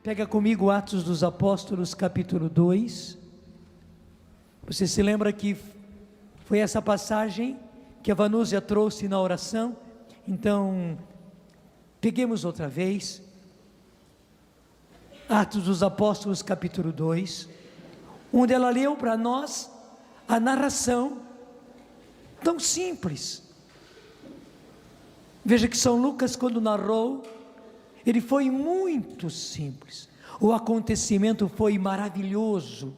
Pega comigo Atos dos Apóstolos, capítulo 2. Você se lembra que foi essa passagem que a Vanúzia trouxe na oração? Então, peguemos outra vez. Atos dos Apóstolos, capítulo 2, onde ela leu para nós a narração tão simples. Veja que São Lucas, quando narrou, ele foi muito simples. O acontecimento foi maravilhoso,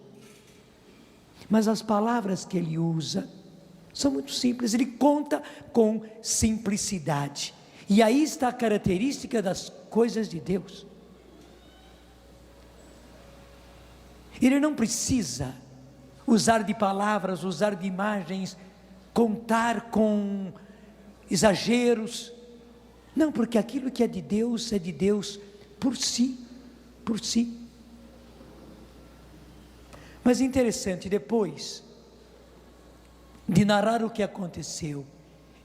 mas as palavras que ele usa são muito simples. Ele conta com simplicidade, e aí está a característica das coisas de Deus. Ele não precisa usar de palavras, usar de imagens, contar com exageros. Não, porque aquilo que é de Deus por si, por si. Mas interessante, depois de narrar o que aconteceu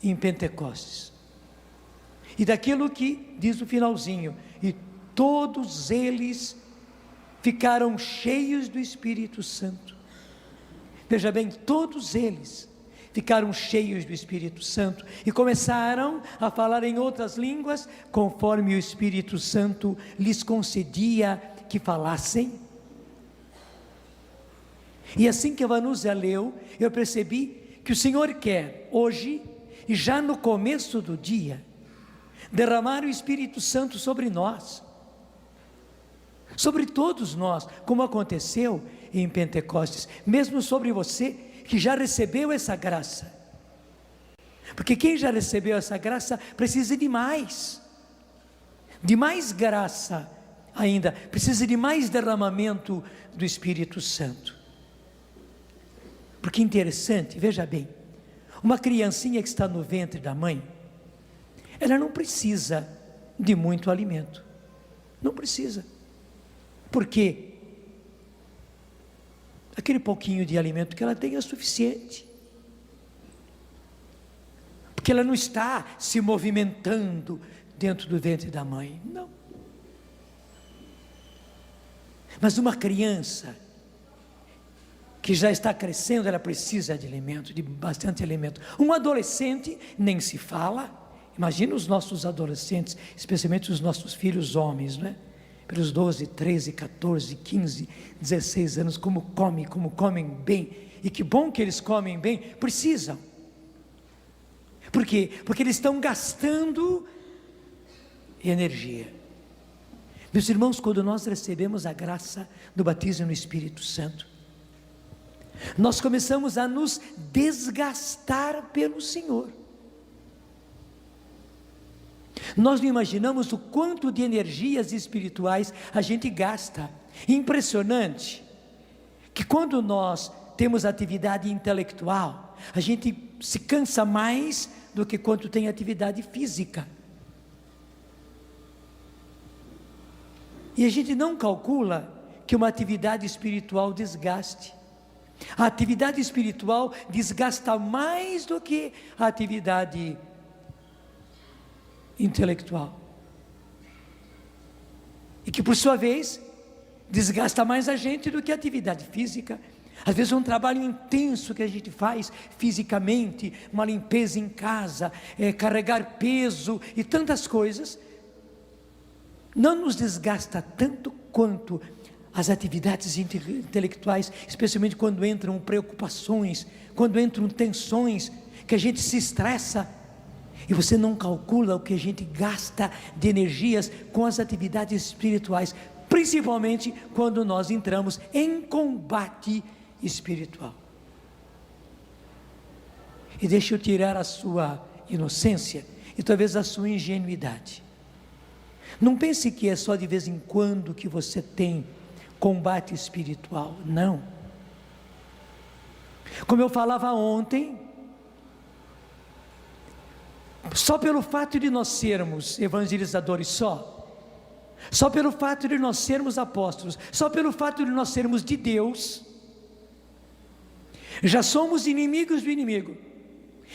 em Pentecostes, e daquilo que diz o finalzinho, e todos eles ficaram cheios do Espírito Santo. Veja bem, todos eles ficaram cheios do Espírito Santo e começaram a falar em outras línguas, conforme o Espírito Santo lhes concedia que falassem. E assim que a Vanúzia leu, eu percebi que o Senhor quer hoje, e já no começo do dia, derramar o Espírito Santo sobre nós, sobre todos nós, como aconteceu em Pentecostes, mesmo sobre você que já recebeu essa graça, porque quem já recebeu essa graça precisa de mais graça ainda, precisa de mais derramamento do Espírito Santo. Porque interessante, veja bem, uma criancinha que está no ventre da mãe, ela não precisa de muito alimento, não precisa. Por quê? Aquele pouquinho de alimento que ela tem é suficiente, porque ela não está se movimentando dentro do ventre da mãe, não. Mas uma criança que já está crescendo, ela precisa de alimento, de bastante alimento. Um adolescente nem se fala. Imagina os nossos adolescentes, especialmente os nossos filhos homens, não é? Pelos 12, 13, 14, 15, 16 anos, como comem bem, e que bom que eles comem bem, precisam. Por quê? Porque eles estão gastando energia. Meus irmãos, quando nós recebemos a graça do batismo no Espírito Santo, nós começamos a nos desgastar pelo Senhor. Nós não imaginamos o quanto de energias espirituais a gente gasta. Impressionante que quando nós temos atividade intelectual, a gente se cansa mais do que quando tem atividade física. E a gente não calcula que uma atividade espiritual desgaste. A atividade espiritual desgasta mais do que a atividade intelectual, e que por sua vez desgasta mais a gente do que a atividade física. Às vezes é um trabalho intenso que a gente faz fisicamente, uma limpeza em casa, carregar peso e tantas coisas, não nos desgasta tanto quanto as atividades intelectuais, especialmente quando entram preocupações, quando entram tensões, que a gente se estressa, e você não calcula o que a gente gasta de energias com as atividades espirituais, principalmente quando nós entramos em combate espiritual. E deixa eu tirar a sua inocência e talvez a sua ingenuidade. Não pense que é só de vez em quando que você tem combate espiritual, não. Como eu falava ontem, só pelo fato de nós sermos evangelizadores só pelo fato de nós sermos apóstolos, só pelo fato de nós sermos de Deus, já somos inimigos do inimigo.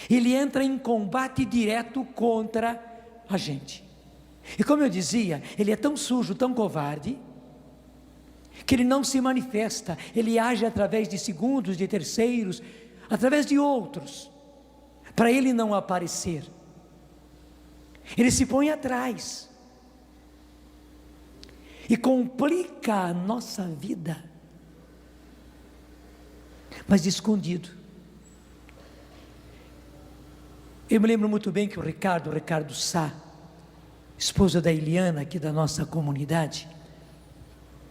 Ele entra em combate direto contra a gente. E como eu dizia, ele é tão sujo, tão covarde, que Ele não se manifesta, Ele age através de segundos, de terceiros, através de outros, para Ele não aparecer. Ele se põe atrás e complica a nossa vida, mas de escondido. Eu me lembro muito bem que o Ricardo Sá, esposo da Eliana, aqui da nossa comunidade,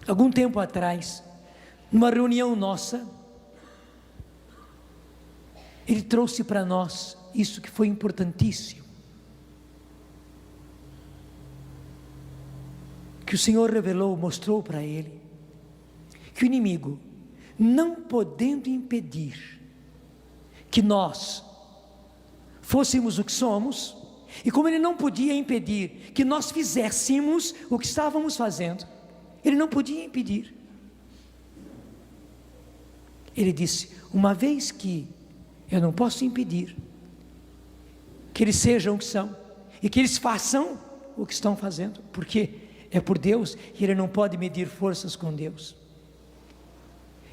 algum tempo atrás, numa reunião nossa, ele trouxe para nós isso que foi importantíssimo, que o Senhor revelou, mostrou para ele, que o inimigo, não podendo impedir que nós fôssemos o que somos, e como ele não podia impedir que nós fizéssemos o que estávamos fazendo, ele não podia impedir. Ele disse: uma vez que eu não posso impedir que eles sejam o que são, e que eles façam o que estão fazendo, porque é por Deus, e ele não pode medir forças com Deus,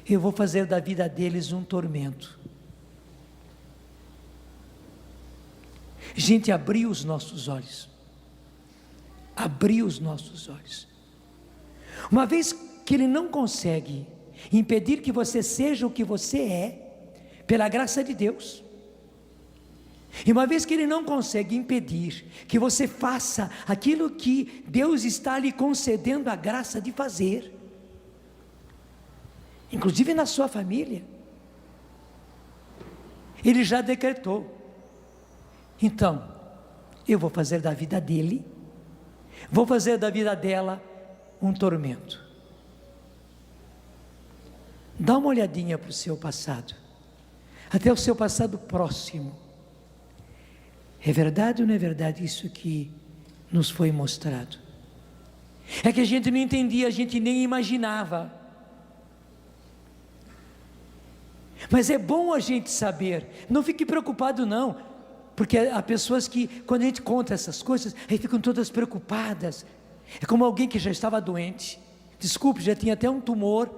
eu vou fazer da vida deles um tormento. Gente, abriu os nossos olhos, abriu os nossos olhos. Uma vez que ele não consegue impedir que você seja o que você é, pela graça de Deus, e uma vez que ele não consegue impedir que você faça aquilo que Deus está lhe concedendo a graça de fazer, inclusive na sua família, ele já decretou: então, eu vou fazer da vida dele, vou fazer da vida dela um tormento. Dá uma olhadinha para o seu passado, até o seu passado próximo. É verdade ou não é verdade isso que nos foi mostrado? É que a gente não entendia, a gente nem imaginava. Mas é bom a gente saber, não fique preocupado não, porque há pessoas que, quando a gente conta essas coisas, aí ficam todas preocupadas. É como alguém que já estava doente, desculpe, já tinha até um tumor,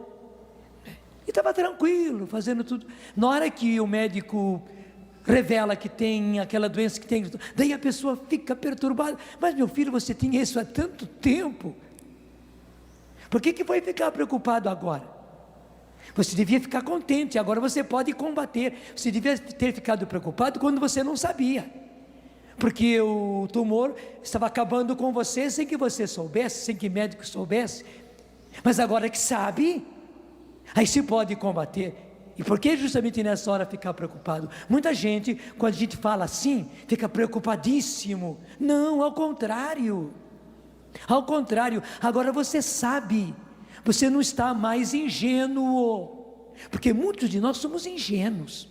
e estava tranquilo, fazendo tudo. Na hora que o médico revela que tem aquela doença que tem, daí a pessoa fica perturbada. Mas meu filho, você tinha isso há tanto tempo, por que vai ficar preocupado agora? Você devia ficar contente, agora você pode combater. Você devia ter ficado preocupado quando você não sabia, porque o tumor estava acabando com você sem que você soubesse, sem que o médico soubesse. Mas agora que sabe, aí se pode combater. E por que justamente nessa hora ficar preocupado? Muita gente, quando a gente fala assim, fica preocupadíssimo. Não, ao contrário, agora você sabe, você não está mais ingênuo, porque muitos de nós somos ingênuos,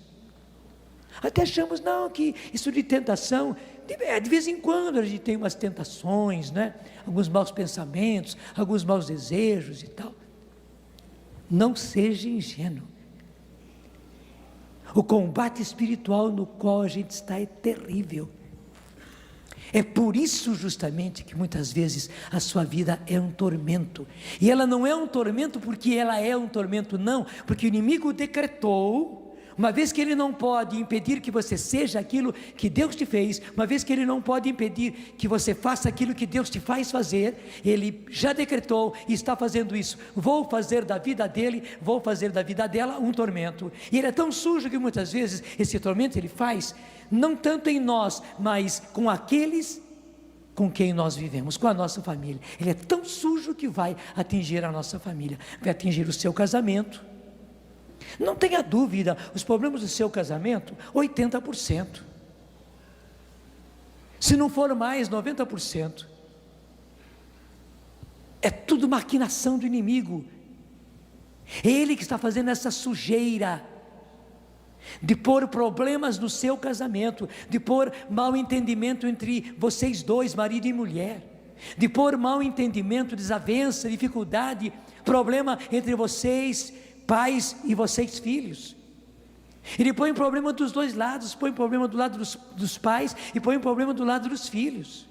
até achamos, não, que isso de tentação, de vez em quando a gente tem umas tentações, né? Alguns maus pensamentos, alguns maus desejos e tal. Não seja ingênuo. O combate espiritual no qual a gente está é terrível. É por isso justamente que muitas vezes a sua vida é um tormento. E ela não é um tormento porque ela é um tormento, não. Porque o inimigo decretou, uma vez que ele não pode impedir que você seja aquilo que Deus te fez, uma vez que ele não pode impedir que você faça aquilo que Deus te faz fazer, ele já decretou e está fazendo isso. Vou fazer da vida dele, vou fazer da vida dela um tormento. E ele é tão sujo que muitas vezes esse tormento ele faz, não tanto em nós, mas com aqueles com quem nós vivemos, com a nossa família. Ele é tão sujo que vai atingir a nossa família, vai atingir o seu casamento. Não tenha dúvida, os problemas do seu casamento, 80%, se não for mais, 90%, é tudo maquinação do inimigo. É ele que está fazendo essa sujeira, de pôr problemas no seu casamento, de pôr mal entendimento entre vocês dois, marido e mulher, de pôr mal entendimento, desavença, dificuldade, problema entre vocês, pais, e vocês, filhos. Ele põe um problema dos dois lados, põe um problema do lado dos pais, e põe um problema do lado dos filhos.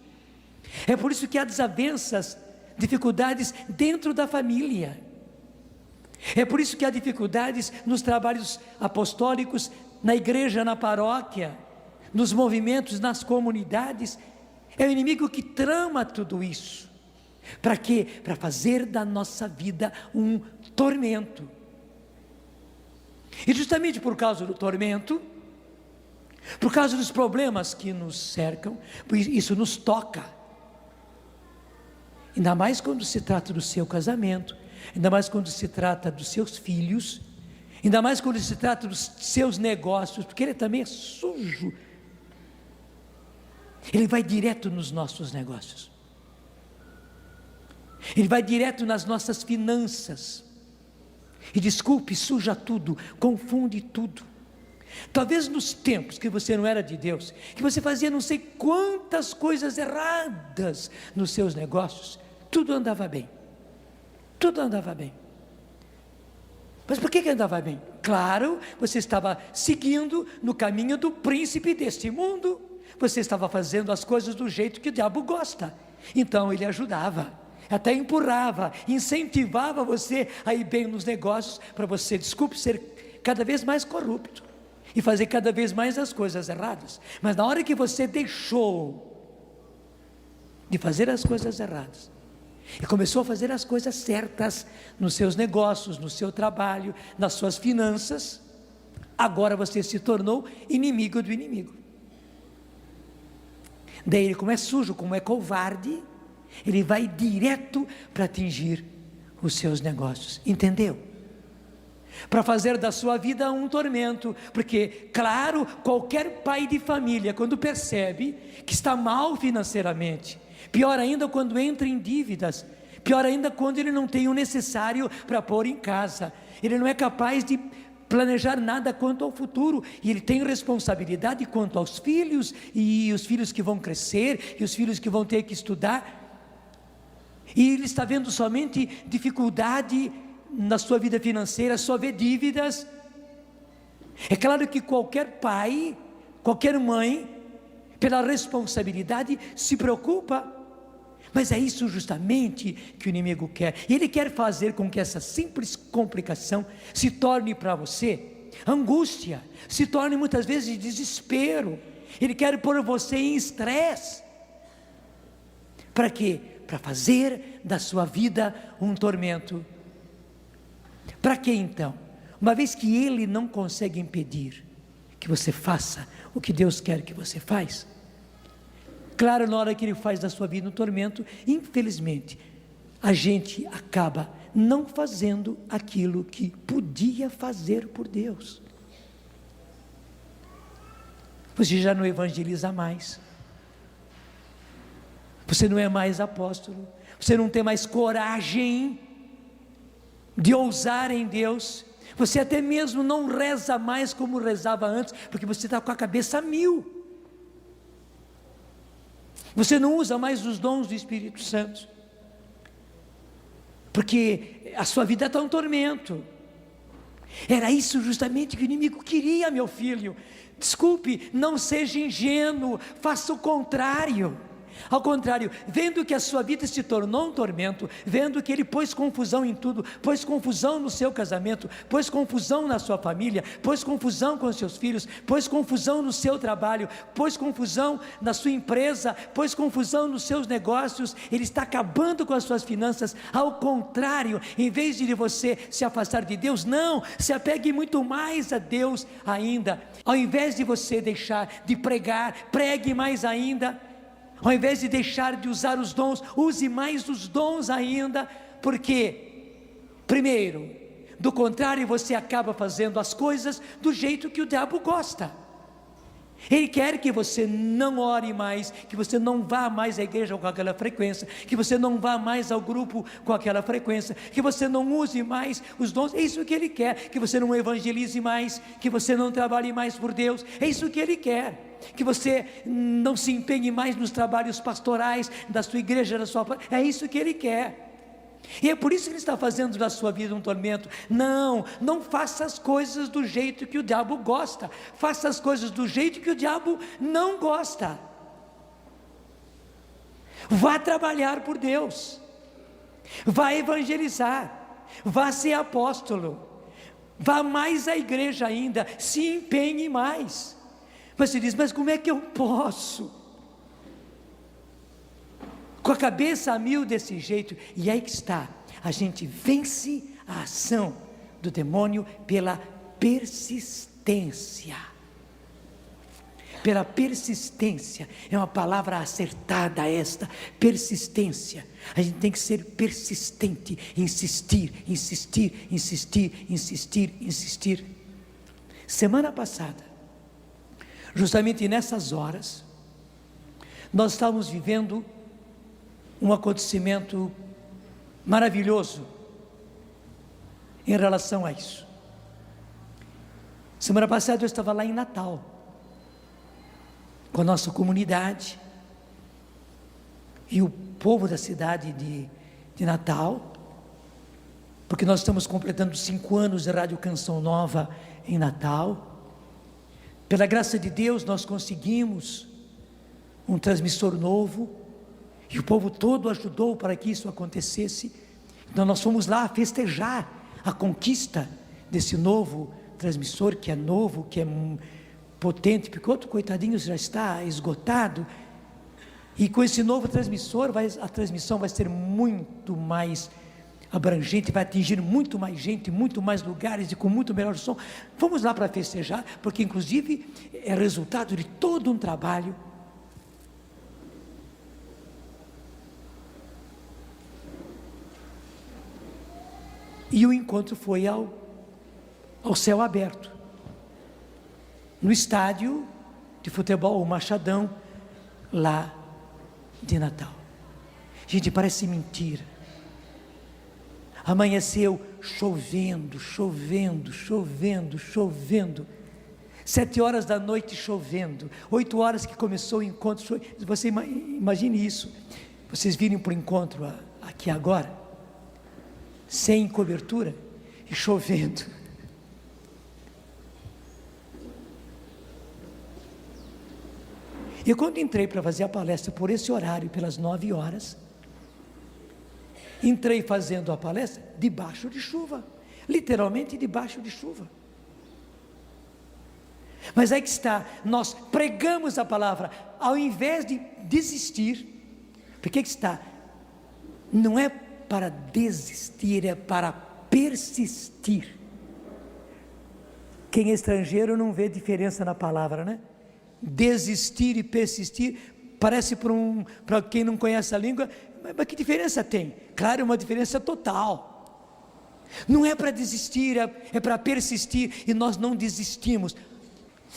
É por isso que há desavenças, dificuldades dentro da família. É por isso que há dificuldades nos trabalhos apostólicos, na igreja, na paróquia, nos movimentos, nas comunidades. É o inimigo que trama tudo isso. Para quê? Para fazer da nossa vida um tormento. E justamente por causa do tormento, por causa dos problemas que nos cercam, isso nos toca. Ainda mais quando se trata do seu casamento, ainda mais quando se trata dos seus filhos, ainda mais quando se trata dos seus negócios, porque ele também é sujo. Ele vai direto nos nossos negócios. Ele vai direto nas nossas finanças. E desculpe, suja tudo, confunde tudo. Talvez nos tempos que você não era de Deus, que você fazia não sei quantas coisas erradas nos seus negócios, tudo andava bem. Tudo andava bem. Mas por que andava bem? Claro, você estava seguindo no caminho do príncipe deste mundo. Você estava fazendo as coisas do jeito que o diabo gosta. Então ele ajudava, até empurrava, incentivava você a ir bem nos negócios, para você, desculpe, ser cada vez mais corrupto e fazer cada vez mais as coisas erradas. Mas na hora que você deixou de fazer as coisas erradas e começou a fazer as coisas certas nos seus negócios, no seu trabalho, nas suas finanças, agora você se tornou inimigo do inimigo. Daí ele, como é sujo, como é covarde, ele vai direto para atingir os seus negócios, entendeu? Para fazer da sua vida um tormento, porque, claro, qualquer pai de família, quando percebe que está mal financeiramente, pior ainda quando entra em dívidas, pior ainda quando ele não tem o necessário para pôr em casa, ele não é capaz de planejar nada quanto ao futuro, e ele tem responsabilidade quanto aos filhos, e os filhos que vão crescer, e os filhos que vão ter que estudar, e ele está vendo somente dificuldade na sua vida financeira, só vê dívidas. É claro que qualquer pai, qualquer mãe, pela responsabilidade, se preocupa, mas é isso justamente que o inimigo quer. Ele quer fazer com que essa simples complicação se torne para você angústia, se torne muitas vezes desespero. Ele quer pôr você em estresse. Para quê? Para fazer da sua vida um tormento. Para quê então? Uma vez que ele não consegue impedir que você faça o que Deus quer que você faça, claro, na hora que ele faz da sua vida um tormento, infelizmente, a gente acaba não fazendo aquilo que podia fazer por Deus. Você já não evangeliza mais, você não é mais apóstolo, você não tem mais coragem de ousar em Deus, você até mesmo não reza mais como rezava antes, porque você está com a cabeça a mil. Você não usa mais os dons do Espírito Santo, porque a sua vida está um tormento. Era isso justamente que o inimigo queria, meu filho. Desculpe, não seja ingênuo, faça o contrário. Ao contrário, vendo que a sua vida se tornou um tormento, vendo que ele pôs confusão em tudo, pôs confusão no seu casamento, pôs confusão na sua família, pôs confusão com os seus filhos, pôs confusão no seu trabalho, pôs confusão na sua empresa, pôs confusão nos seus negócios, ele está acabando com as suas finanças. Ao contrário, em vez de você se afastar de Deus, não, se apegue muito mais a Deus ainda. Ao invés de você deixar de pregar, pregue mais ainda. Ao invés de deixar de usar os dons, use mais os dons ainda, porque, primeiro, do contrário, você acaba fazendo as coisas do jeito que o diabo gosta. Ele quer que você não ore mais, que você não vá mais à igreja com aquela frequência, que você não vá mais ao grupo com aquela frequência, que você não use mais os dons. É isso que ele quer, que você não evangelize mais, que você não trabalhe mais por Deus. É isso que ele quer, que você não se empenhe mais nos trabalhos pastorais da sua igreja, da sua... É isso que ele quer. E é por isso que ele está fazendo da sua vida um tormento. Não faça as coisas do jeito que o diabo gosta, faça as coisas do jeito que o diabo não gosta. Vá trabalhar por Deus, vá evangelizar, vá ser apóstolo, vá mais à igreja ainda, se empenhe mais. Mas você diz, mas como é que eu posso? Com a cabeça a mil desse jeito, e aí que está, a gente vence a ação do demônio pela persistência. Pela persistência, é uma palavra acertada esta, persistência. A gente tem que ser persistente, insistir, insistir, insistir, insistir, insistir. Semana passada, justamente nessas horas, nós estávamos vivendo um acontecimento maravilhoso em relação a isso. Semana passada eu estava lá em Natal, com a nossa comunidade, e o povo da cidade de Natal, porque nós estamos completando 5 anos de Rádio Canção Nova em Natal. Pela graça de Deus nós conseguimos um transmissor novo, e o povo todo ajudou para que isso acontecesse. Então nós fomos lá festejar a conquista desse novo transmissor, que é novo, que é potente, porque outro coitadinho já está esgotado, e com esse novo transmissor, a transmissão vai ser muito mais abrangente, vai atingir muito mais gente, muito mais lugares e com muito melhor som. Vamos lá para festejar, porque inclusive é resultado de todo um trabalho. E o encontro foi ao céu aberto, no estádio de futebol, o Machadão, lá de Natal. Gente, parece mentira. Amanheceu chovendo, chovendo, chovendo, chovendo. 7 horas da noite chovendo. 8 horas que começou o encontro. Você imagine isso. Vocês virem para o encontro aqui agora, sem cobertura e chovendo. E quando entrei para fazer a palestra por esse horário, pelas 9 horas, entrei fazendo a palestra debaixo de chuva, literalmente debaixo de chuva. Mas aí que está, nós pregamos a palavra, ao invés de desistir, porque que está, não é para desistir, é para persistir. Quem é estrangeiro não vê diferença na palavra, né? Desistir e persistir, parece para quem não conhece a língua, mas que diferença tem? Claro, é uma diferença total. Não é para desistir, é para persistir, e nós não desistimos.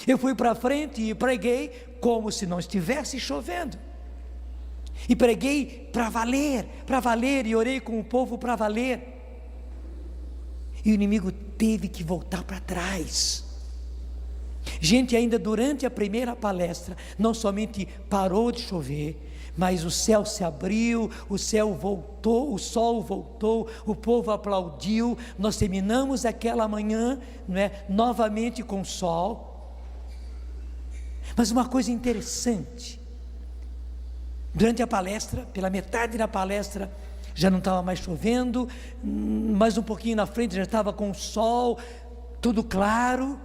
Eu fui para frente e preguei como se não estivesse chovendo, e preguei para valer, e orei com o povo para valer, e o inimigo teve que voltar para trás. Gente, ainda durante a primeira palestra, não somente parou de chover, mas o céu se abriu, o céu voltou, o sol voltou, o povo aplaudiu. Nós terminamos aquela manhã, não é, novamente com sol. Mas uma coisa interessante, durante a palestra, pela metade da palestra, já não estava mais chovendo, mais um pouquinho na frente já estava com o sol, tudo claro.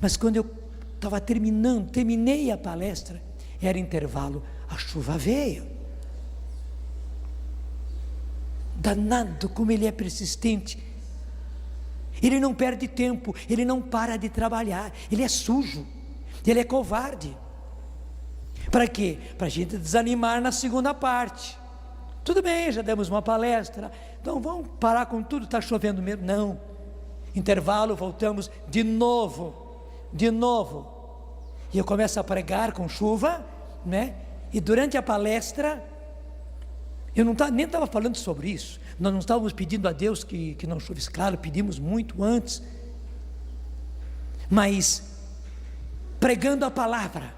Mas quando eu estava terminei a palestra, era intervalo, a chuva veio. Danado como ele é persistente. Ele não perde tempo, ele não para de trabalhar, ele é sujo, ele é covarde. Para quê? Para a gente desanimar na segunda parte. Tudo bem, já demos uma palestra, então vamos parar com tudo, está chovendo mesmo. Não, intervalo, voltamos de novo, e eu começo a pregar com chuva, né? E durante a palestra, eu nem estava falando sobre isso, nós não estávamos pedindo a Deus que não chovesse, claro, pedimos muito antes, mas pregando a palavra,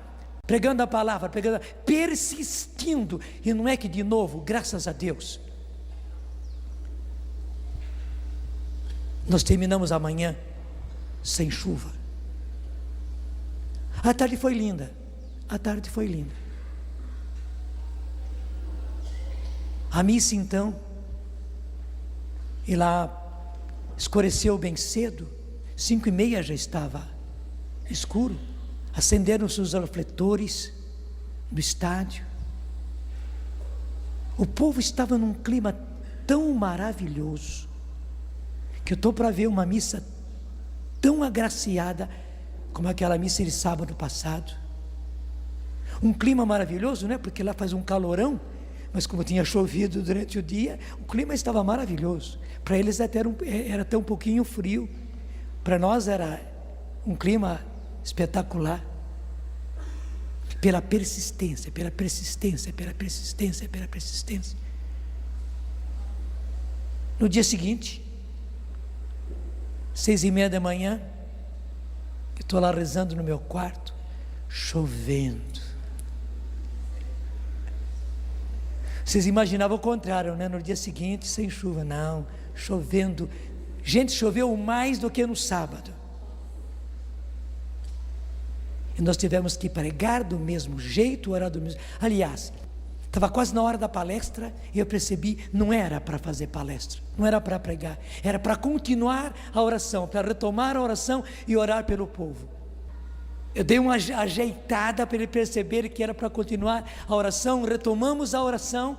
persistindo, e não é que de novo, graças a Deus, nós terminamos amanhã sem chuva. A tarde foi linda. A missa então, E lá escureceu bem cedo, 5:30 já estava escuro. Acenderam-se os refletores do estádio. O povo estava num clima tão maravilhoso, que eu estou para ver uma missa tão agraciada como aquela missa de sábado passado. Um clima maravilhoso, né? Porque lá faz um calorão, mas como tinha chovido durante o dia, o clima estava maravilhoso. Para eles era até um pouquinho frio, para nós era um clima espetacular. Pela persistência. No dia seguinte, 6:30 da manhã, eu estou lá rezando no meu quarto, chovendo. Vocês imaginavam o contrário, né? No dia seguinte, sem chuva. Não, chovendo. Gente, choveu mais do que no sábado. E nós tivemos que pregar do mesmo jeito, orar do mesmo. Aliás, estava quase na hora da palestra e eu percebi, não era para fazer palestra, não era para pregar, era para continuar a oração, para retomar a oração e orar pelo povo. Eu dei uma ajeitada para ele perceber que era para continuar a oração. Retomamos a oração.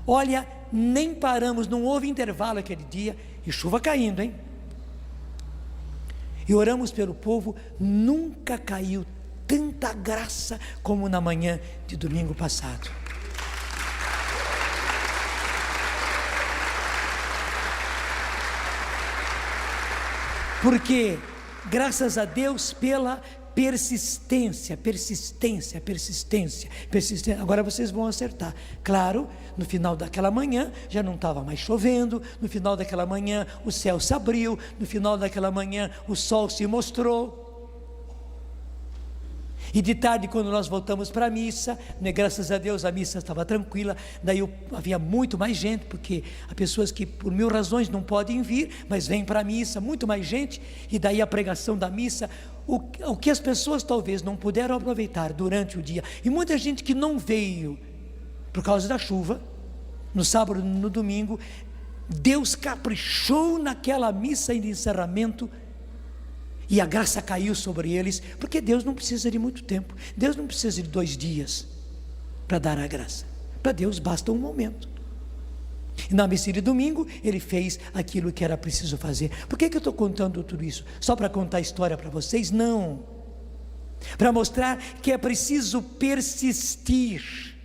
Olha, nem paramos, não houve intervalo aquele dia, e chuva caindo, hein? E oramos pelo povo. Nunca caiu tanta graça como na manhã de domingo passado. Porque, graças a Deus pela persistência. Agora vocês vão acertar. Claro, no final daquela manhã já não estava mais chovendo. No final daquela manhã o céu se abriu. No final daquela manhã o sol se mostrou. E de tarde, quando nós voltamos para a missa, né, graças a Deus a missa estava tranquila. Daí havia muito mais gente, porque há pessoas que por mil razões não podem vir, mas vêm para a missa, muito mais gente. E daí a pregação da missa, o que as pessoas talvez não puderam aproveitar durante o dia, e muita gente que não veio por causa da chuva, no sábado, no domingo, Deus caprichou naquela missa de encerramento, e a graça caiu sobre eles, porque Deus não precisa de muito tempo, Deus não precisa de 2 dias para dar a graça, para Deus basta um momento. E na missa de domingo, ele fez aquilo que era preciso fazer. Por que eu estou contando tudo isso? Só para contar a história para vocês? Não, para mostrar que é preciso persistir.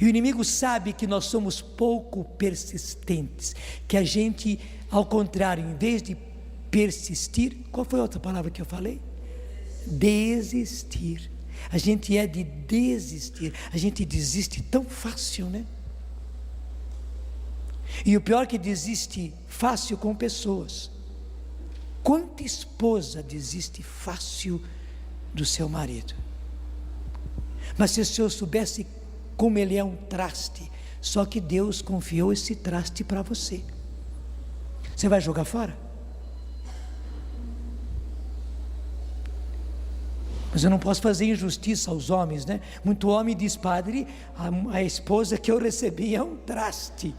E o inimigo sabe que nós somos pouco persistentes, que a gente, ao contrário, em vez de persistir, qual foi a outra palavra que eu falei? Desistir. A gente é de desistir, a gente desiste tão fácil, né? E o pior é que desiste fácil com pessoas. Quanta esposa desiste fácil do seu marido? Mas se o senhor soubesse como ele é um traste, só que Deus confiou esse traste para você, você vai jogar fora? Mas eu não posso fazer injustiça aos homens, né? Muito homem diz: padre, a esposa que eu recebi é um traste.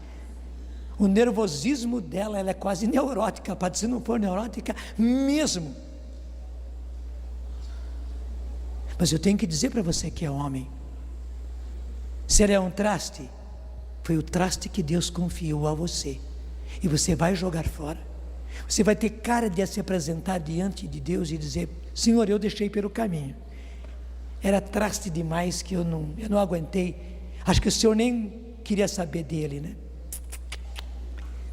O nervosismo dela, ela é quase neurótica. Padre, se não for neurótica mesmo. Mas eu tenho que dizer para você que é homem, se ela é um traste, foi o traste que Deus confiou a você, e você vai jogar fora. Você vai ter cara de se apresentar diante de Deus e dizer: Senhor, eu deixei pelo caminho, era traste demais que eu não aguentei, acho que o Senhor nem queria saber dele, né?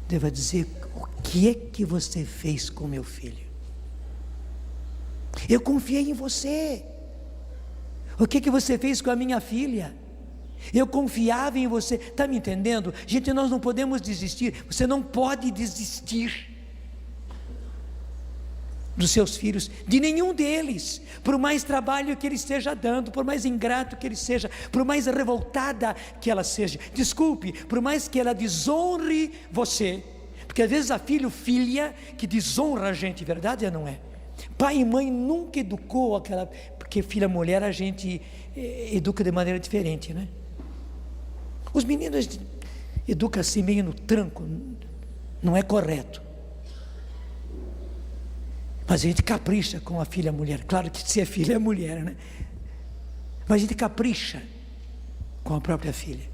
Deus vai dizer: o que é que você fez com meu filho? Eu confiei em você. O que é que você fez com a minha filha? Eu confiava em você. Está me entendendo? Gente, nós não podemos desistir. Você não pode desistir dos seus filhos, de nenhum deles, por mais trabalho que ele esteja dando, por mais ingrato que ele seja, por mais revoltada que ela seja, desculpe, por mais que ela desonre você, porque às vezes a filha que desonra a gente, verdade ou não é? Pai e mãe nunca educou aquela, porque filha mulher a gente educa de maneira diferente, né? Os meninos, educa assim meio no tranco, não é correto. Mas a gente capricha com a filha mulher. Claro que se é filha é mulher, né? Mas a gente capricha com a própria filha.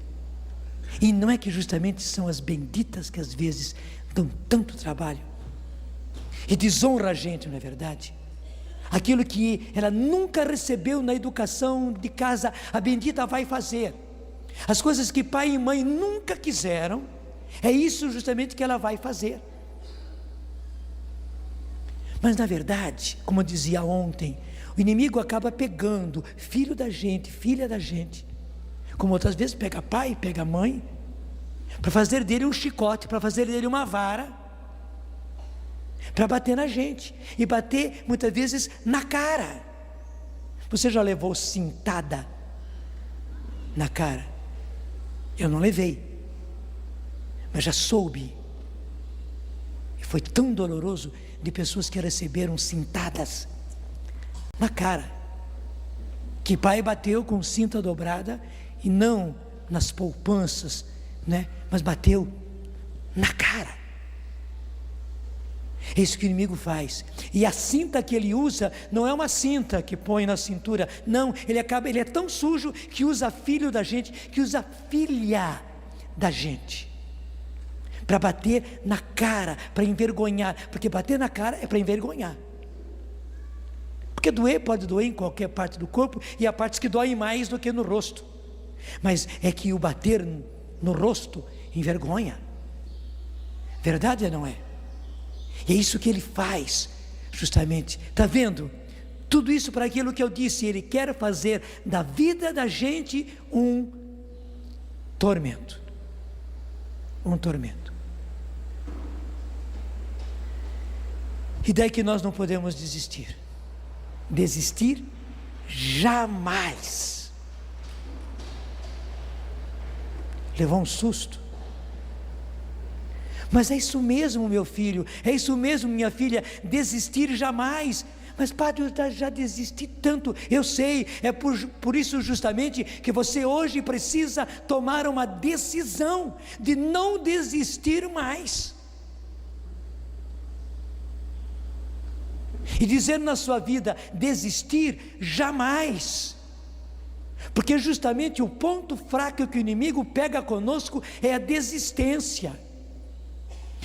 E não é que justamente são as benditas que às vezes dão tanto trabalho e desonra a gente, não é verdade? Aquilo que ela nunca recebeu na educação de casa, a bendita vai fazer. As coisas que pai e mãe nunca quiseram, é isso justamente que ela vai fazer. Mas na verdade, como eu dizia ontem, o inimigo acaba pegando filho da gente, filha da gente, como outras vezes pega pai, pega mãe, para fazer dele um chicote, para fazer dele uma vara, para bater na gente, e bater muitas vezes na cara. Você já levou cintada na cara? Eu não levei, mas já soube, e foi tão doloroso, de pessoas que receberam cintadas na cara, que pai bateu com cinta dobrada, e não nas poupanças, né? Mas bateu na cara. É isso que o inimigo faz. E a cinta que ele usa não é uma cinta que põe na cintura, não, ele é tão sujo que usa filho da gente, que usa filha da gente, para bater na cara, para envergonhar, porque bater na cara é para envergonhar. Porque doer pode doer em qualquer parte do corpo, e há partes que doem mais do que no rosto, mas é que o bater no rosto envergonha. Verdade ou não é? E é isso que ele faz, justamente. Está vendo? Tudo isso para aquilo que eu disse, ele quer fazer da vida da gente um tormento. Um tormento. E daí que nós não podemos desistir. Desistir jamais. Levou um susto. Mas é isso mesmo, meu filho, é isso mesmo, minha filha, desistir jamais. Mas padre, eu já desisti tanto. Eu sei, é por isso justamente que você hoje precisa tomar uma decisão de não desistir mais. E dizer na sua vida, desistir jamais. Porque justamente o ponto fraco que o inimigo pega conosco é a desistência.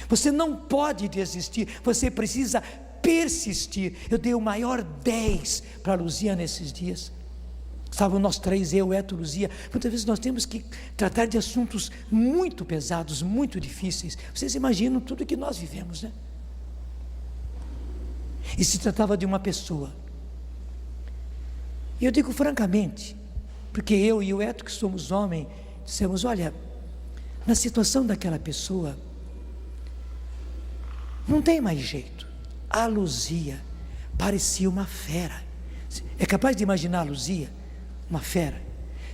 Você não pode desistir, você precisa persistir. Eu dei o maior 10 para a Luzia nesses dias. Estavam nós três, eu, Eto, Luzia. Muitas vezes nós temos que tratar de assuntos muito pesados, muito difíceis. Vocês imaginam tudo que nós vivemos, né? E se tratava de uma pessoa. E eu digo francamente, porque eu e o Eto, que somos homens, dissemos, olha, na situação daquela pessoa, não tem mais jeito. A Luzia parecia uma fera. É capaz de imaginar a Luzia? Uma fera.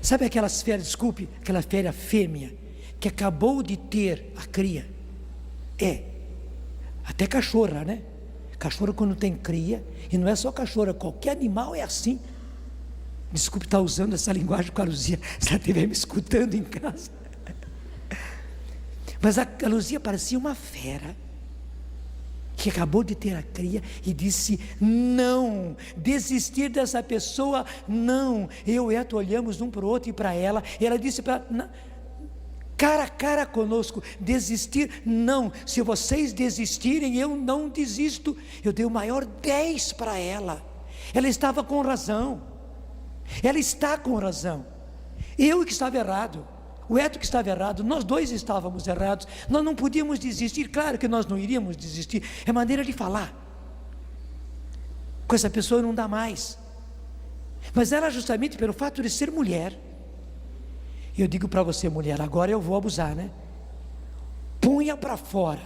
Sabe aquelas feras, desculpe, aquela fera fêmea, que acabou de ter a cria? Até cachorra, né? Cachorro quando tem cria, e não é só cachorro, qualquer animal é assim. Desculpe estar usando essa linguagem com a Luzia, se ela estiver me escutando em casa. Mas a Luzia parecia uma fera, que acabou de ter a cria, e disse, não, desistir dessa pessoa, não. Eu e Eto olhamos um para o outro e para ela, e ela disse cara a cara conosco, desistir, não. Se vocês desistirem, eu não desisto. Eu dei o maior 10 para ela. Ela estava com razão. Ela está com razão. Eu que estava errado, o Eto que estava errado, nós dois estávamos errados. Nós não podíamos desistir. Claro que nós não iríamos desistir. É maneira de falar. Com essa pessoa não dá mais. Mas ela, justamente pelo fato de ser mulher, eu digo para você, mulher, agora eu vou abusar, né? Punha para fora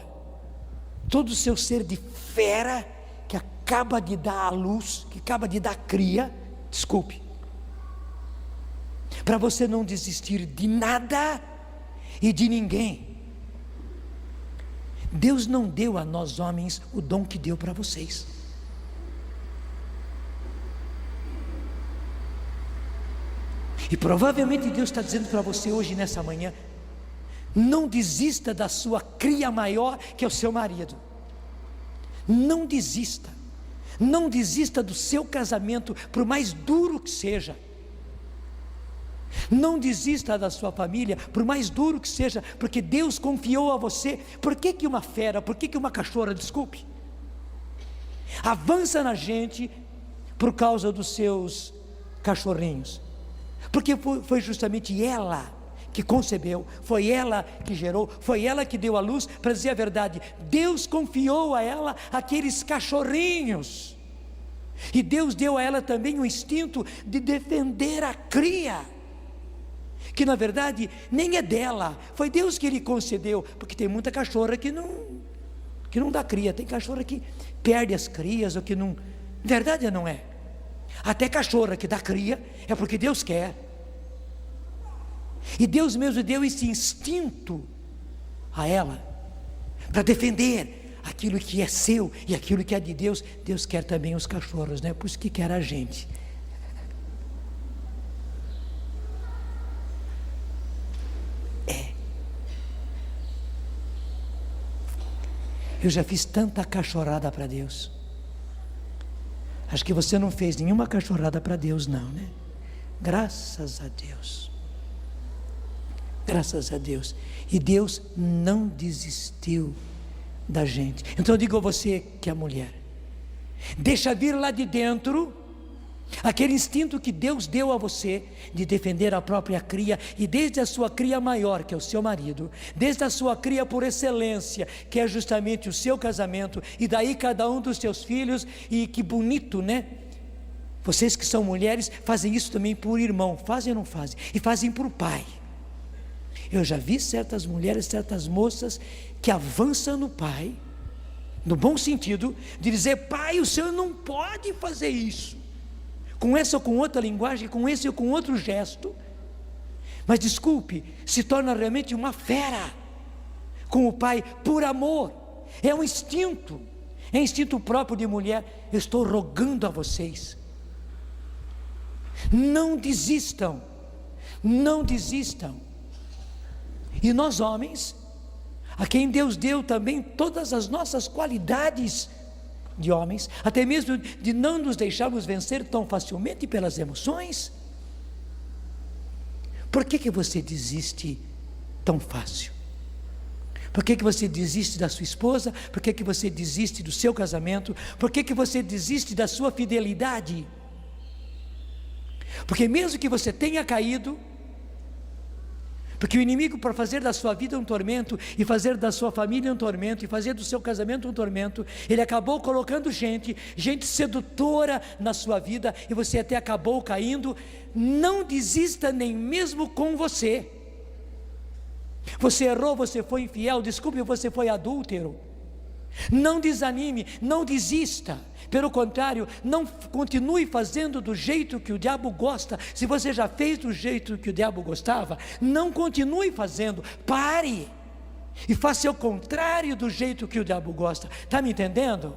todo o seu ser de fera, que acaba de dar à luz, que acaba de dar cria, desculpe, para você não desistir de nada e de ninguém. Deus não deu a nós homens o dom que deu para vocês. E provavelmente Deus está dizendo para você hoje, nessa manhã, Não desista da sua cria maior, que é o seu marido. Não desista. Não desista do seu casamento, por mais duro que seja. Não desista da sua família, por mais duro que seja, porque Deus confiou a você. Por que uma fera, por que uma cachorra, desculpe, avança na gente por causa dos seus cachorrinhos? Porque foi justamente ela que concebeu, foi ela que gerou, foi ela que deu à luz. Para dizer a verdade, Deus confiou a ela aqueles cachorrinhos, e Deus deu a ela também o instinto de defender a cria, que na verdade nem é dela, foi Deus que lhe concedeu. Porque tem muita cachorra que não dá cria, tem cachorra que perde as crias, ou que não, verdade não é? Até cachorra que dá cria é porque Deus quer. E Deus mesmo deu esse instinto a ela, para defender aquilo que é seu e aquilo que é de Deus. Deus quer também os cachorros, né? Por isso que quer a gente. Eu já fiz tanta cachorrada para Deus. Acho que você não fez nenhuma cachorrada para Deus, não, né? Graças a Deus. Graças a Deus. E Deus não desistiu da gente. Então eu digo a você que é mulher, deixa vir lá de dentro aquele instinto que Deus deu a você, de defender a própria cria, e desde a sua cria maior, que é o seu marido, desde a sua cria por excelência, que é justamente o seu casamento, e daí cada um dos seus filhos. E que bonito, né? Vocês que são mulheres fazem isso também por irmão, fazem ou não fazem? E fazem por pai. Eu já vi certas mulheres, certas moças que avançam no pai, no bom sentido, de dizer: pai, o senhor não pode fazer isso, com essa ou com outra linguagem, com esse ou com outro gesto. Mas desculpe, se torna realmente uma fera com o pai, por amor. É um instinto, é instinto próprio de mulher. Eu estou rogando a vocês, não desistam, não desistam. E nós homens, a quem Deus deu também todas as nossas qualidades de homens, até mesmo de não nos deixarmos vencer tão facilmente pelas emoções. Por que você desiste tão fácil? Por que você desiste da sua esposa? Por que você desiste do seu casamento? Por que você desiste da sua fidelidade? Porque mesmo que você tenha caído, porque o inimigo, para fazer da sua vida um tormento, e fazer da sua família um tormento, e fazer do seu casamento um tormento, ele acabou colocando gente sedutora na sua vida, e você até acabou caindo. Não desista nem mesmo com você. Você errou, você foi infiel, desculpe, você foi adúltero. Não desanime, não desista. Pelo contrário, não continue fazendo do jeito que o diabo gosta. Se você já fez do jeito que o diabo gostava, não continue fazendo. Pare e faça o contrário do jeito que o diabo gosta. Está me entendendo?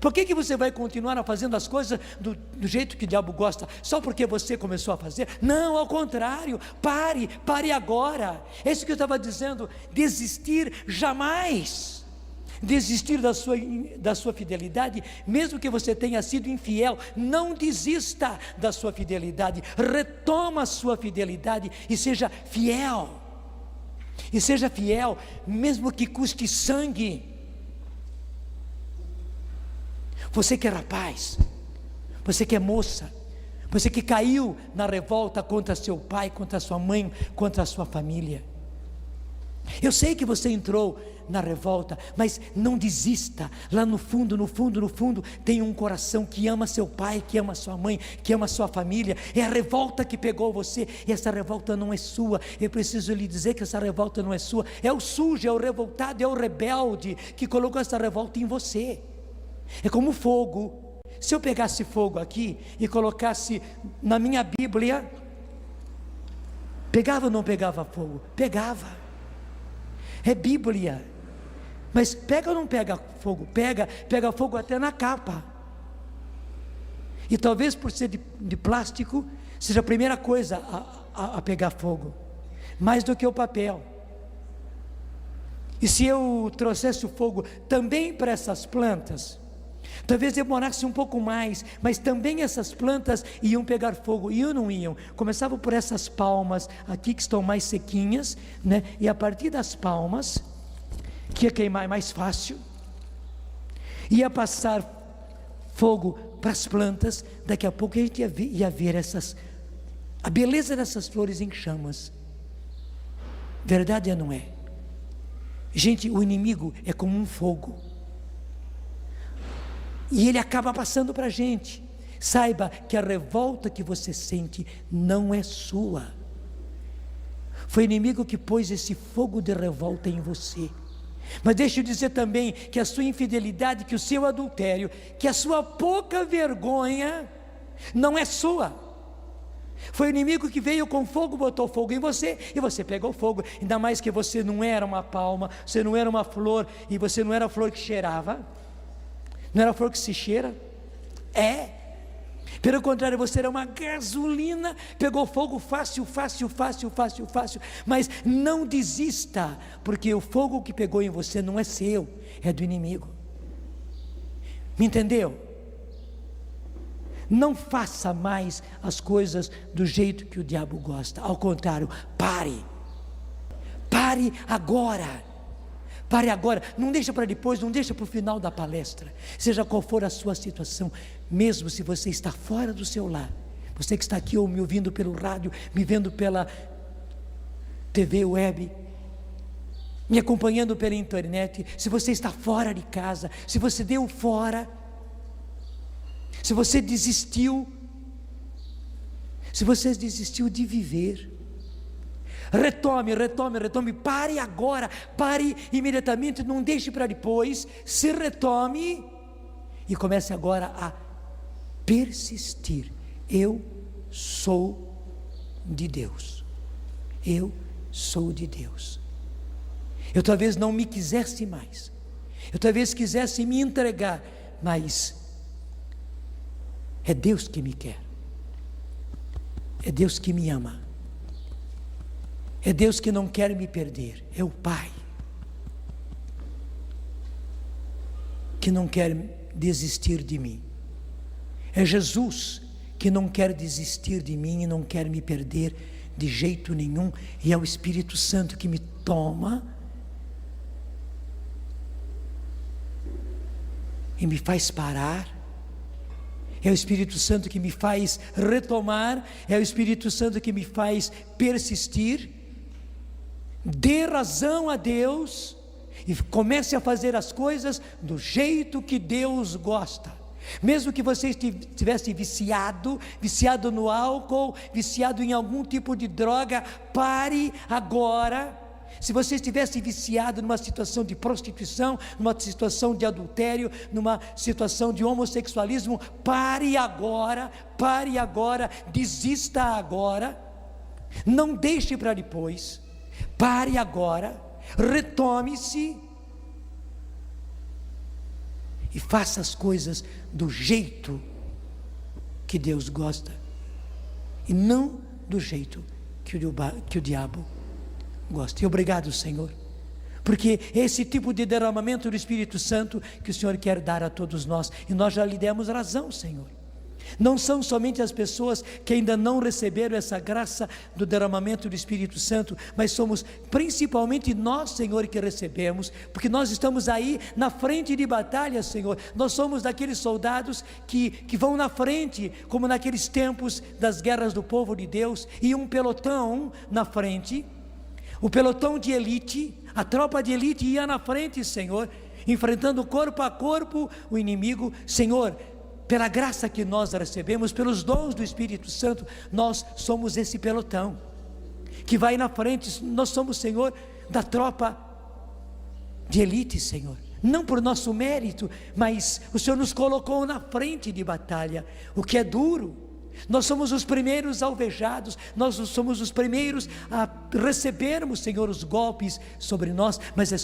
Por que você vai continuar fazendo as coisas do jeito que o diabo gosta, só porque você começou a fazer? Não, ao contrário, pare agora. É isso que eu estava dizendo. Desistir jamais. Desistir da sua fidelidade, mesmo que você tenha sido infiel, não desista da sua fidelidade. Retoma a sua fidelidade e seja fiel. E seja fiel, mesmo que custe sangue. Você que é rapaz, você que é moça, você que caiu na revolta contra seu pai, contra sua mãe, contra a sua família. Eu sei que você entrou na revolta, mas não desista. Lá no fundo, tem um coração que ama seu pai, que ama sua mãe, que ama sua família. É a revolta que pegou você, e essa revolta não é sua. Eu preciso lhe dizer que essa revolta não é sua. É o sujo, é o revoltado, é o rebelde que colocou essa revolta em você. É como fogo. Se eu pegasse fogo aqui e colocasse na minha Bíblia, pegava ou não pegava fogo? Pegava. É Bíblia. Mas pega ou não pega fogo? Pega fogo até na capa. E talvez por ser de plástico, seja a primeira coisa a pegar fogo, mais do que o papel. E se eu trouxesse o fogo também para essas plantas, talvez demorasse um pouco mais, mas também essas plantas iam pegar fogo, iam ou não iam? Começava por essas palmas aqui que estão mais sequinhas, né? E a partir das palmas, que ia queimar mais fácil, ia passar fogo para as plantas. Daqui a pouco a gente ia ver a beleza dessas flores em chamas. Verdade ou não é? Gente, o inimigo é como um fogo, e ele acaba passando para a gente. Saiba que a revolta que você sente não é sua, foi o inimigo que pôs esse fogo de revolta em você. Mas deixa eu dizer também que a sua infidelidade, que o seu adultério, que a sua pouca vergonha não é sua. Foi o inimigo que veio com fogo, botou fogo em você, e você pegou fogo. Ainda mais que você não era uma palma, você não era uma flor, e você não era a flor que cheirava, não era a flor que se cheira. Pelo contrário, você era uma gasolina, pegou fogo fácil. Mas não desista, porque o fogo que pegou em você não é seu, é do inimigo. Me entendeu? Não faça mais as coisas do jeito que o diabo gosta. Ao contrário, pare agora. Pare agora, não deixa para depois, não deixa para o final da palestra. Seja qual for a sua situação, mesmo se você está fora do seu lar, você que está aqui ou me ouvindo pelo rádio, me vendo pela TV web, me acompanhando pela internet, se você está fora de casa, se você deu fora, se você desistiu de viver, retome, pare agora, pare imediatamente, não deixe para depois, se retome e comece agora a persistir. Eu sou de Deus, eu talvez não me quisesse mais, eu talvez quisesse me entregar, mas é Deus que me quer, é Deus que me ama, é Deus que não quer me perder, é o Pai que não quer desistir de mim, é Jesus que não quer desistir de mim e não quer me perder de jeito nenhum, e é o Espírito Santo que me toma e me faz parar, é o Espírito Santo que me faz retomar, é o Espírito Santo que me faz persistir. Dê razão a Deus e comece a fazer as coisas do jeito que Deus gosta. Mesmo que você estivesse viciado no álcool, viciado em algum tipo de droga, pare agora. Se você estivesse viciado numa situação de prostituição, numa situação de adultério, numa situação de homossexualismo, pare agora, desista agora, não deixe para depois, pare agora, retome-se e faça as coisas do jeito que Deus gosta e não do jeito que o diabo gosta. E obrigado, Senhor, porque esse tipo de derramamento do Espírito Santo que o Senhor quer dar a todos nós, e nós já lhe demos razão, Senhor. Não são somente as pessoas que ainda não receberam essa graça do derramamento do Espírito Santo, mas somos principalmente nós, Senhor, que recebemos, porque nós estamos aí na frente de batalha, Senhor. Nós somos daqueles soldados que vão na frente, como naqueles tempos das guerras do povo de Deus, e um pelotão na frente, o pelotão de elite, a tropa de elite ia na frente, Senhor, enfrentando corpo a corpo o inimigo. Senhor, pela graça que nós recebemos, pelos dons do Espírito Santo, nós somos esse pelotão que vai na frente. Nós somos, Senhor, da tropa de elite, Senhor, não por nosso mérito, mas o Senhor nos colocou na frente de batalha, o que é duro. Nós somos os primeiros alvejados, nós somos os primeiros a recebermos, Senhor, os golpes sobre nós, mas é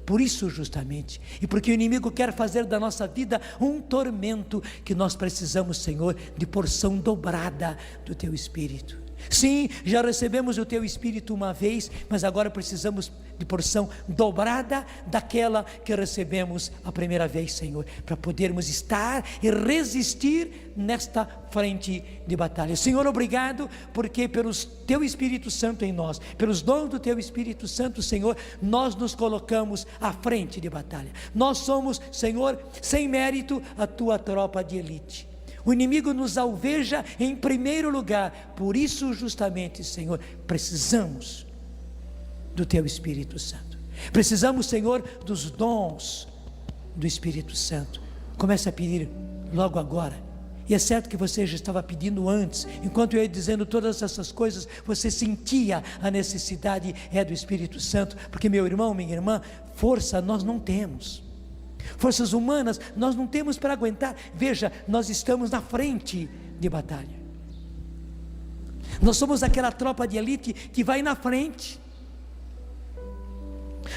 por isso justamente, e porque o inimigo quer fazer da nossa vida um tormento, que nós precisamos, Senhor, de porção dobrada do Teu Espírito. Sim, já recebemos o Teu Espírito uma vez, mas agora precisamos de porção dobrada daquela que recebemos a primeira vez, Senhor, para podermos estar e resistir nesta frente de batalha. Senhor, obrigado, porque pelo Teu Espírito Santo em nós, pelos dons do Teu Espírito Santo, Senhor, nós nos colocamos à frente de batalha. Nós somos, Senhor, sem mérito, a Tua tropa de elite. O inimigo nos alveja em primeiro lugar. Por isso, justamente, Senhor, precisamos do Teu Espírito Santo. Precisamos, Senhor, dos dons do Espírito Santo. Comece a pedir logo agora. E é certo que você já estava pedindo antes. Enquanto eu ia dizendo todas essas coisas, você sentia a necessidade do Espírito Santo. Porque, meu irmão, minha irmã, força nós não temos. Forças humanas nós não temos para aguentar. Veja, nós estamos na frente de batalha. Nós somos aquela tropa de elite que vai na frente.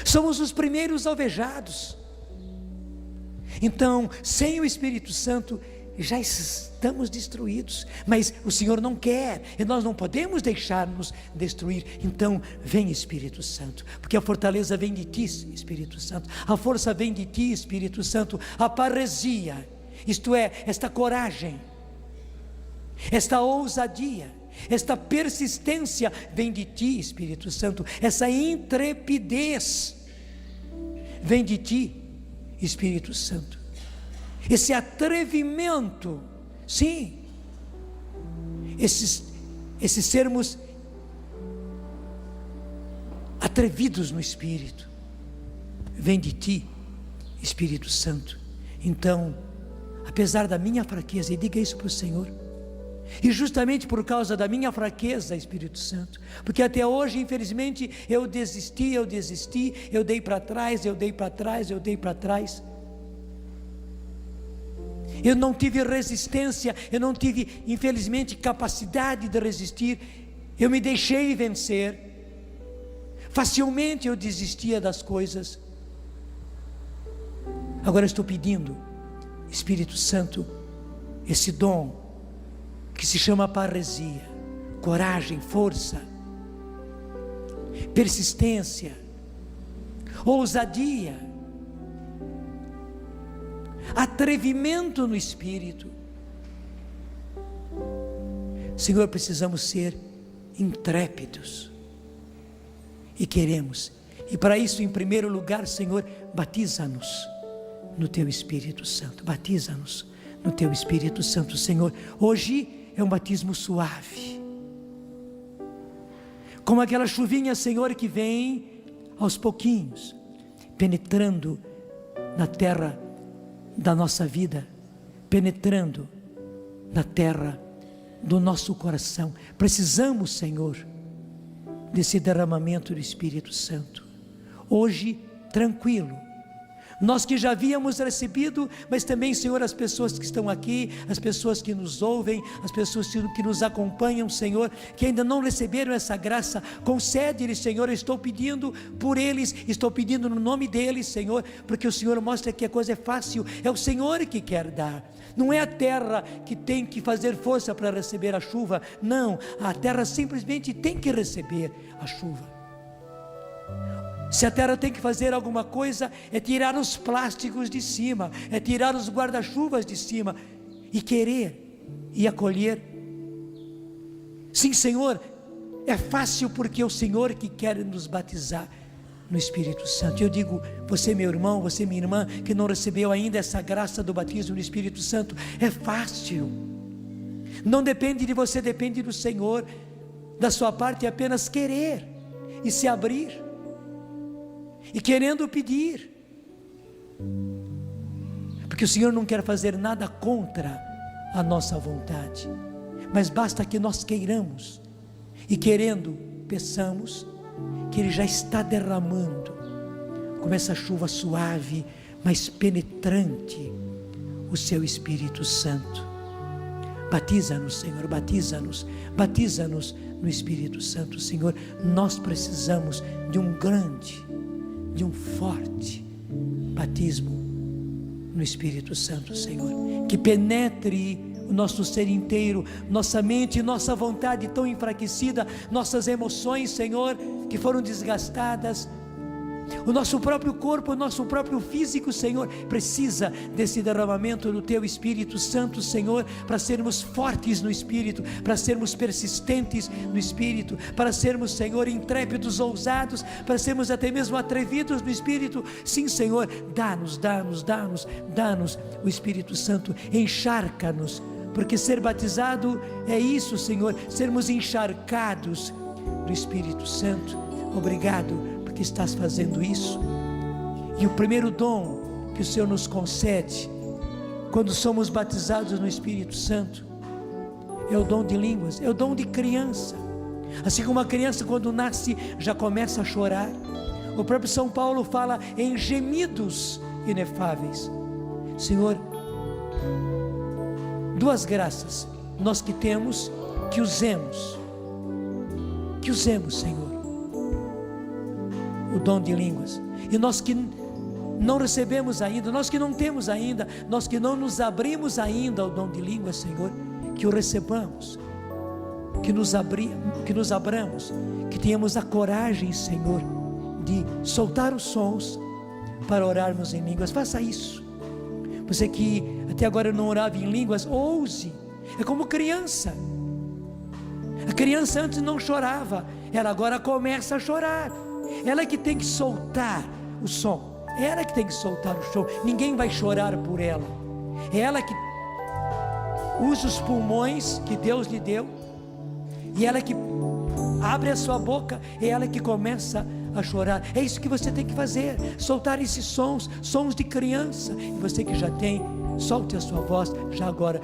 Somos os primeiros alvejados. Então, sem o Espírito Santo, já estamos destruídos. Mas o Senhor não quer, e nós não podemos deixar-nos destruir. Então vem Espírito Santo, porque a fortaleza vem de Ti, Espírito Santo. A força vem de Ti, Espírito Santo. A parresia, isto é, esta coragem, esta ousadia, esta persistência vem de Ti, Espírito Santo. Essa intrepidez vem de Ti, Espírito Santo. Esse atrevimento, sim, esses sermos atrevidos no Espírito, vem de Ti, Espírito Santo. Então, apesar da minha fraqueza, e diga isso para o Senhor, e justamente por causa da minha fraqueza, Espírito Santo, porque até hoje, infelizmente, eu desisti, eu dei para trás, eu não tive resistência, eu não tive, infelizmente, capacidade de resistir, eu me deixei vencer, facilmente eu desistia das coisas. Agora estou pedindo, Espírito Santo, esse dom, que se chama parresia, coragem, força, persistência, ousadia, atrevimento no Espírito. Senhor, precisamos ser intrépidos, e queremos, e para isso, em primeiro lugar, Senhor, batiza-nos no Teu Espírito Santo, batiza-nos no Teu Espírito Santo, Senhor. Hoje é um batismo suave, como aquela chuvinha, Senhor, que vem aos pouquinhos, penetrando na terra da nossa vida, penetrando na terra do nosso coração. Precisamos, Senhor, desse derramamento do Espírito Santo. Hoje, tranquilo, nós que já havíamos recebido, mas também, Senhor, as pessoas que estão aqui, as pessoas que nos ouvem, as pessoas que nos acompanham, Senhor, que ainda não receberam essa graça, concede-lhes, Senhor. Eu estou pedindo por eles, estou pedindo no nome deles, Senhor, porque o Senhor mostra que a coisa é fácil, é o Senhor que quer dar. Não é a terra que tem que fazer força para receber a chuva, não, a terra simplesmente tem que receber a chuva. Se a terra tem que fazer alguma coisa, é tirar os plásticos de cima, é tirar os guarda-chuvas de cima, e querer, e acolher. Sim, Senhor, é fácil porque é o Senhor que quer nos batizar no Espírito Santo. Eu digo, você meu irmão, você minha irmã, que não recebeu ainda essa graça do batismo no Espírito Santo, é fácil, não depende de você, depende do Senhor. Da sua parte é apenas querer, e se abrir, e querendo pedir, porque o Senhor não quer fazer nada contra a nossa vontade, mas basta que nós queiramos, e querendo, peçamos, que Ele já está derramando, como essa chuva suave, mas penetrante, o Seu Espírito Santo. Batiza-nos, Senhor, batiza-nos no Espírito Santo, Senhor. Nós precisamos de um grande, de um forte batismo no Espírito Santo, Senhor, que penetre o nosso ser inteiro, nossa mente, nossa vontade tão enfraquecida, nossas emoções, Senhor, que foram desgastadas, o nosso próprio corpo, o nosso próprio físico, Senhor, precisa desse derramamento do Teu Espírito Santo, Senhor, para sermos fortes no Espírito, para sermos persistentes no Espírito, para sermos, Senhor, intrépidos, ousados, para sermos até mesmo atrevidos no Espírito. Sim, Senhor, dá-nos o Espírito Santo, encharca-nos, porque ser batizado é isso, Senhor, sermos encharcados do Espírito Santo. Obrigado que estás fazendo isso. E o primeiro dom que o Senhor nos concede quando somos batizados no Espírito Santo é o dom de línguas, é o dom de criança. Assim como uma criança quando nasce já começa a chorar, o próprio São Paulo fala em gemidos inefáveis. Senhor, duas graças nós que temos, que usemos, Senhor, o dom de línguas. E nós que não recebemos ainda, nós que não temos ainda, nós que não nos abrimos ainda ao dom de línguas, Senhor, que o recebamos, que nos abramos, que tenhamos a coragem, Senhor, de soltar os sons para orarmos em línguas. Faça isso. Você que até agora não orava em línguas, ouse. É como criança. A criança antes não chorava, ela agora começa a chorar. Ela que tem que soltar o som, ela que tem que soltar o som. Ninguém vai chorar por ela. É ela que usa os pulmões que Deus lhe deu, e ela que abre a sua boca, é ela que começa a chorar. É isso que você tem que fazer, soltar esses sons de criança. E você que já tem, solte a sua voz já agora.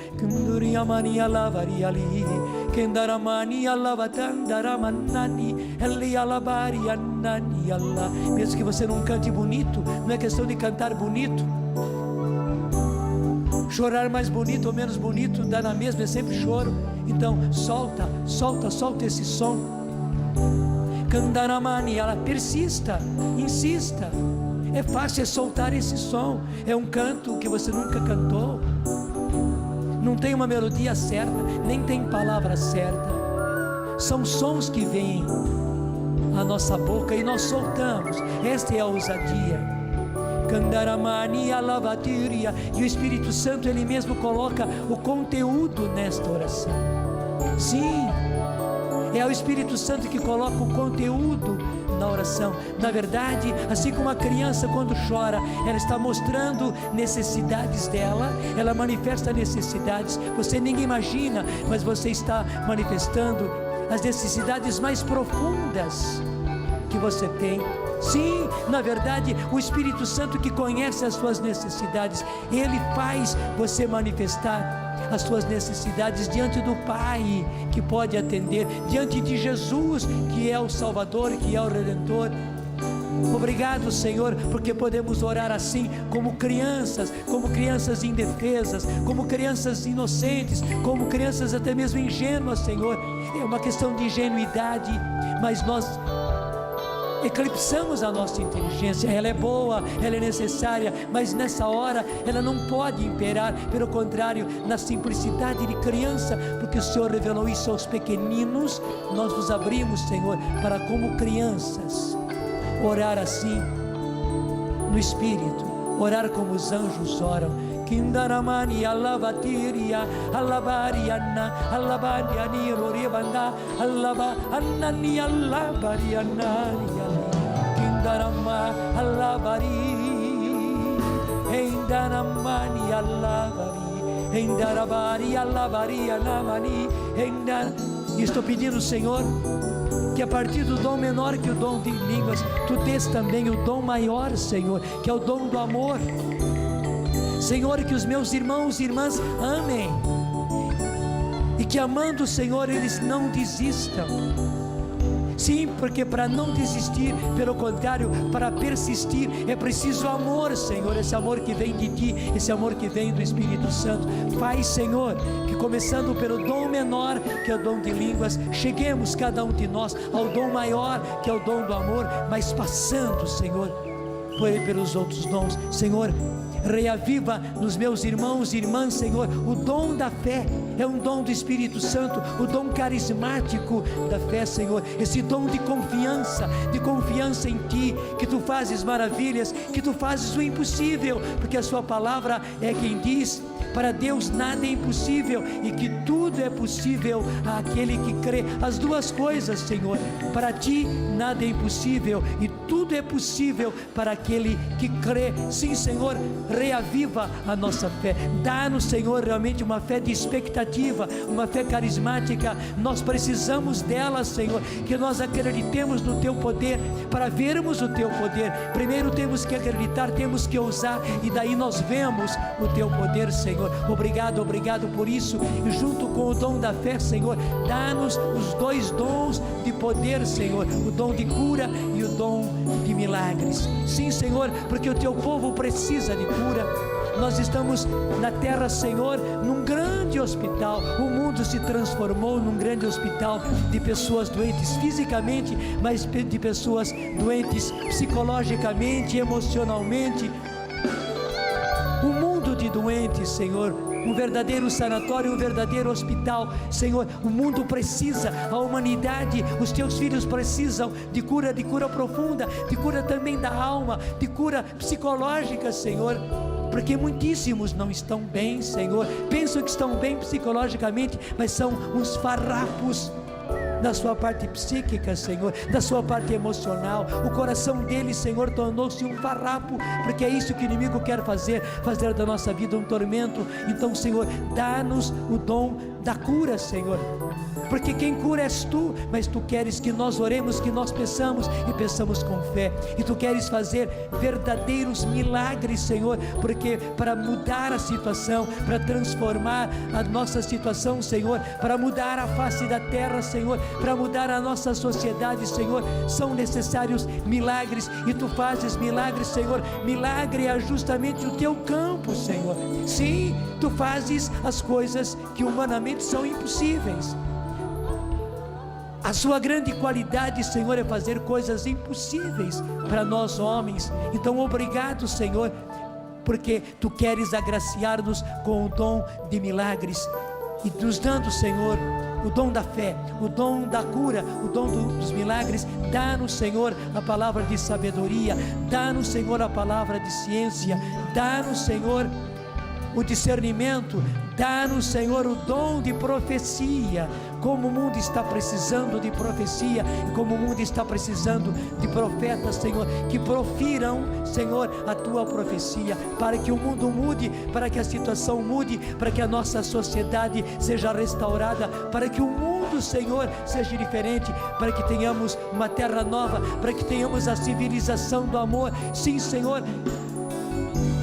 Mesmo que você não cante bonito, não é questão de cantar bonito, chorar mais bonito ou menos bonito dá na mesma, é sempre choro. Então solta esse som. Candaramani, ela persista, insista. É fácil soltar esse som. É um canto que você nunca cantou, não tem uma melodia certa, nem tem palavra certa. São sons que vêm à nossa boca e nós soltamos. Esta é a ousadia. Candaramani alavatiria. E o Espírito Santo, Ele mesmo coloca o conteúdo nesta oração. Sim, é o Espírito Santo que coloca o conteúdo na oração. Na verdade, assim como a criança quando chora, ela está mostrando necessidades dela, ela manifesta necessidades, você nem imagina, mas você está manifestando as necessidades mais profundas que você tem. Sim, na verdade, o Espírito Santo que conhece as suas necessidades, Ele faz você manifestar as suas necessidades diante do Pai, que pode atender, diante de Jesus, que é o Salvador, que é o Redentor. Obrigado, Senhor, porque podemos orar assim, como crianças indefesas, como crianças inocentes, como crianças até mesmo ingênuas, Senhor. É uma questão de ingenuidade, mas nós eclipsamos a nossa inteligência. Ela é boa, ela é necessária, mas nessa hora ela não pode imperar. Pelo contrário, na simplicidade de criança, porque o Senhor revelou isso aos pequeninos, nós nos abrimos, Senhor, para como crianças orar assim no Espírito, orar como os anjos oram. Kindaramani alavatiria alavariana alavariani roribanda alava annani alavariana kindarama alavari endaramani alavari endarabari alavariana mani endar. Estou pedindo, Senhor, que a partir do dom menor, que o dom de línguas, Tu dês também o dom maior, Senhor, que é o dom do amor. Senhor, que os meus irmãos e irmãs amem, e que amando o Senhor eles não desistam. Sim, porque para não desistir, pelo contrário, para persistir, é preciso amor, Senhor, esse amor que vem de Ti, esse amor que vem do Espírito Santo. Faz, Senhor, que começando pelo dom menor, que é o dom de línguas, cheguemos cada um de nós ao dom maior, que é o dom do amor, mas passando, Senhor, pelos outros dons. Senhor, reaviva nos meus irmãos e irmãs, Senhor, o dom da fé. É um dom do Espírito Santo, o dom carismático da fé, Senhor, esse dom de confiança em Ti, que Tu fazes maravilhas, que Tu fazes o impossível, porque a Sua palavra é quem diz: para Deus nada é impossível, e que tudo é possível àquele que crê. As duas coisas, Senhor, para Ti nada é impossível, e tudo é possível para aquele que crê. Sim, Senhor, reaviva a nossa fé, dá-nos, Senhor, realmente uma fé de expectativa, uma fé carismática. Nós precisamos dela, Senhor, que nós acreditemos no Teu poder. Para vermos o Teu poder, primeiro temos que acreditar, temos que ousar, e daí nós vemos o Teu poder, Senhor. Obrigado por isso, e junto com o dom da fé, Senhor, dá-nos os dois dons de poder, Senhor, o dom de cura e o dom de milagres. Sim, Senhor, porque o Teu povo precisa de cura. Nós estamos na terra, Senhor, num grande hospital. O mundo se transformou num grande hospital de pessoas doentes fisicamente, mas de pessoas doentes psicologicamente, emocionalmente. Um mundo de doentes, Senhor, um verdadeiro sanatório, um verdadeiro hospital, Senhor. O mundo precisa, a humanidade, os Teus filhos precisam de cura profunda, de cura também da alma, de cura psicológica, Senhor, porque muitíssimos não estão bem, Senhor, pensam que estão bem psicologicamente, mas são uns farrapos da sua parte psíquica, Senhor, da sua parte emocional. O coração deles, Senhor, tornou-se um farrapo, porque é isso que o inimigo quer fazer da nossa vida um tormento. Então, Senhor, dá-nos o dom da cura, Senhor, porque quem cura és Tu, mas Tu queres que nós oremos, que nós peçamos, e peçamos com fé, e Tu queres fazer verdadeiros milagres, Senhor, porque para mudar a situação, para transformar a nossa situação, Senhor, para mudar a face da terra, Senhor, para mudar a nossa sociedade, Senhor, são necessários milagres, e Tu fazes milagres, Senhor. Milagre é justamente o Teu campo, Senhor. Sim, Tu fazes as coisas que humanamente são impossíveis. A Sua grande qualidade, Senhor, é fazer coisas impossíveis para nós homens. Então, obrigado, Senhor, porque Tu queres agraciar-nos com o dom de milagres, e nos dando, Senhor, o dom da fé, o dom da cura, o dom dos milagres. Dá-nos, Senhor, a palavra de sabedoria, dá-nos, Senhor, a palavra de ciência, dá-nos, Senhor, o discernimento, dá-nos, Senhor, o dom de profecia. Como o mundo está precisando de profecia, e como o mundo está precisando de profetas, Senhor, que profiram, Senhor, a Tua profecia, para que o mundo mude, para que a situação mude, para que a nossa sociedade seja restaurada, para que o mundo, Senhor, seja diferente, para que tenhamos uma terra nova, para que tenhamos a civilização do amor. Sim, Senhor,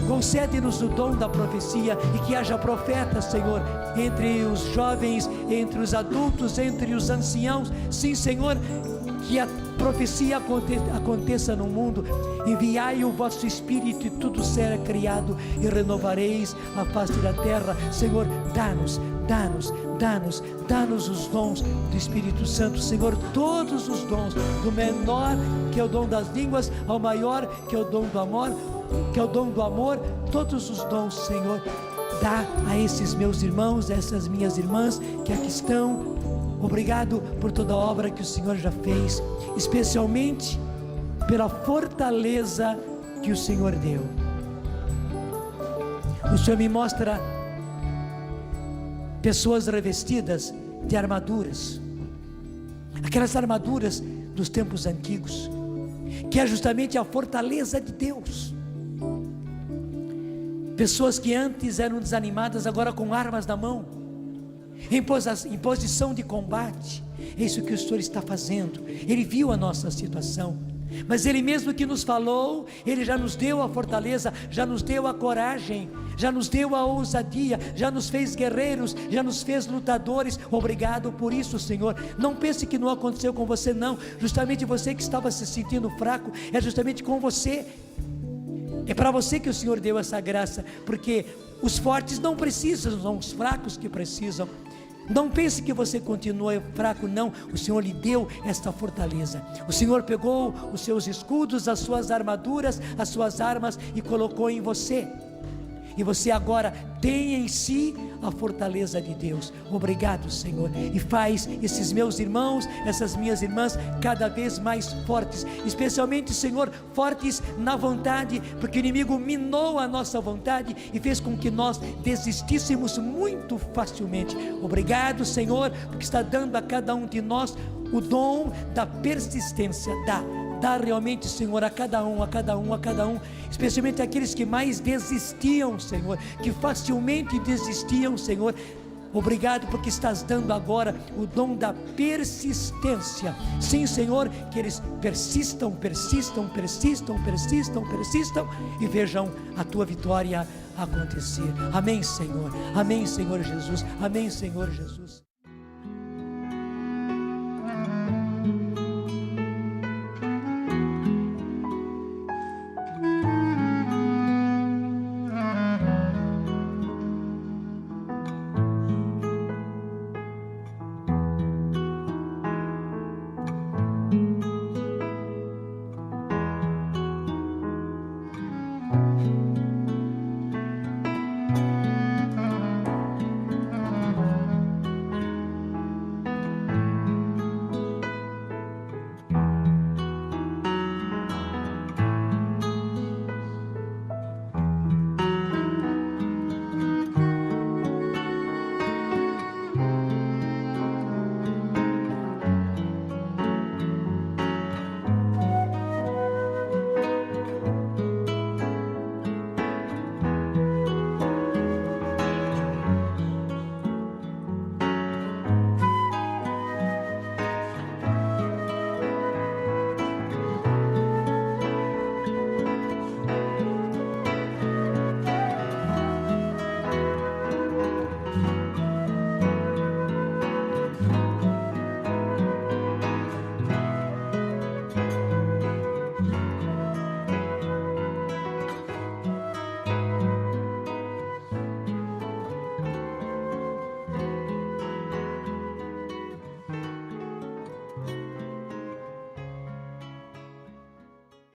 concede-nos o dom da profecia, e que haja profetas, Senhor, entre os jovens, entre os adultos, entre os anciãos. Sim, Senhor, que a profecia aconteça no mundo. Enviai o vosso Espírito, e tudo será criado, e renovareis a face da terra. Senhor, dá-nos os dons do Espírito Santo, Senhor, todos os dons, do menor, que é o dom das línguas, ao maior, que é o dom do amor, todos os dons, Senhor, dá a esses meus irmãos, a essas minhas irmãs que aqui estão. Obrigado por toda a obra que o Senhor já fez, especialmente pela fortaleza que o Senhor deu. O Senhor me mostra pessoas revestidas de armaduras, aquelas armaduras dos tempos antigos, que é justamente a fortaleza de Deus. Pessoas que antes eram desanimadas, agora com armas na mão, em posição de combate. É isso que o Senhor está fazendo. Ele viu a nossa situação, mas Ele mesmo que nos falou, Ele já nos deu a fortaleza, já nos deu a coragem, já nos deu a ousadia, já nos fez guerreiros, já nos fez lutadores. Obrigado por isso, Senhor. Não pense que não aconteceu com você, não. Justamente você que estava se sentindo fraco, é justamente com você. É para você que o Senhor deu essa graça, porque os fortes não precisam, são os fracos que precisam. Não pense que você continua fraco, não. O Senhor lhe deu esta fortaleza. O Senhor pegou os seus escudos, as suas armaduras, as suas armas, e colocou em você. e você agora tem em si a fortaleza de Deus. Obrigado, Senhor, e faz esses meus irmãos, essas minhas irmãs cada vez mais fortes, especialmente, Senhor, fortes na vontade, porque o inimigo minou a nossa vontade e fez com que nós desistíssemos muito facilmente. Obrigado, Senhor, porque está dando a cada um de nós o dom da persistência. Dá realmente, Senhor, a cada um, especialmente aqueles que mais desistiam, Senhor, que facilmente desistiam, Senhor. Obrigado porque estás dando agora o dom da persistência. Sim, Senhor, que eles persistam e vejam a tua vitória acontecer. Amém, Senhor. Amém, Senhor Jesus. Amém, Senhor Jesus.